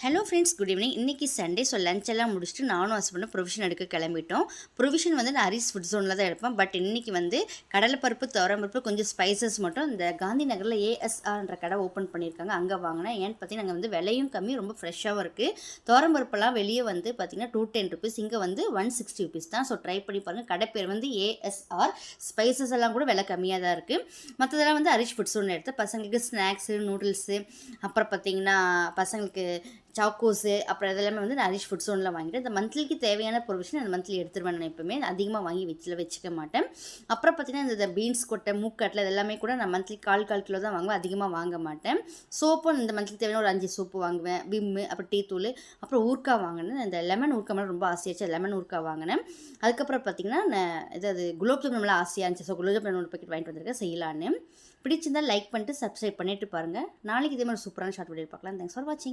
Hello friends, good evening. இன்றைக்கி Sunday. So lunch எல்லாம் முடிச்சுட்டு நானும் ஹஸ்பண்டும் ப்ரொவிஷன் எடுக்க கிளம்பிட்டோம். ப்ரொவிஷன் வந்து நான் ஹரிஸ் ஃபுட் ஜோனில் தான் எடுப்பேன். பட் இன்றைக்கி வந்து கடலைப்பருப்பு, துவரம்பருப்பு, கொஞ்சம் ஸ்பைசஸ் மட்டும் இந்த காந்தி நகரில் ஏஎஸ்ஆர்ன்ற கடை ஓப்பன் பண்ணியிருக்காங்க. அங்கே வாங்கினேன். ஏன்னு பார்த்தீங்கன்னா அங்கே வந்து விலையும் கம்மி, ரொம்ப ஃப்ரெஷ்ஷாகவும் இருக்குது. துவரம்பருப்பெல்லாம் வெளியே வந்து பார்த்திங்கன்னா 210 ருபீஸ், இங்கே வந்து 160 ருபீஸ் தான். ஸோ ட்ரை பண்ணி பாருங்கள். கடை பேர் வந்து ஏஎஸ்ஆர். ஸ்பைசஸ் எல்லாம் கூட விலை கம்மியாக தான் இருக்குது. மற்றதெல்லாம் வந்து ஹரிஸ் ஃபுட் ஜோன் எடுத்து பசங்களுக்கு ஸ்நாக்ஸு, நூடுல்ஸு, அப்புறம் பார்த்திங்கன்னா பசங்களுக்கு சாக்கோஸு, அப்புறம் இதெல்லாமே வந்து நான் ஹரிஸ் ஃபுட் ஜோனில் வாங்கிட்டேன். இந்த மந்த்லிக்கு தேவையான ப்ரொவிஷன் அந்த மந்த்லி எடுத்துருவேன். நான் எப்பவுமே அதிகமாக வாங்கி வச்சுக்க மாட்டேன். அப்புறம் பார்த்தீங்கன்னா இந்த பீன்ஸ் கொட்டை, மூக்கட்டில் இதெல்லாமே கூட நான் மந்த்லி கால் கிலோ தான் வாங்குவேன். அதிகமாக வாங்க மாட்டேன். சோப்பும் இந்த மந்த்லி தேவையான ஒரு 5 சோப்பு வாங்குவேன். விம்மு, அப்புறம் டீ தூள், அப்புறம் ஊறுக்காய் வாங்கினேன். இந்த லெமன் ஊறுக்காய் மேலே ரொம்ப ஆசையாச்சு, லெமன் ஊறுக்காய் வாங்கினேன். அதுக்கப்புறம் பார்த்தீங்கன்னா நான் குலோப் ஜாமுன் மேலே ஆசையாக இருந்துச்சு. ஸோ குலோப் ஜாமுன் ஒரு பேக்கெட் வாங்கிட்டு வந்திருக்கேன், செய்யலான்னு. பிடிச்சிருந்தால் லைக் பண்ணிட்டு சப்ஸ்கிரைப் பண்ணிட்டு பாருங்கள். நாளைக்கு இதே மாதிரி சூப்பரான ஷார்ட் வீடியோ பார்க்கலாம். தேங்க்ஸ் ஃபார் வாட்சிங்.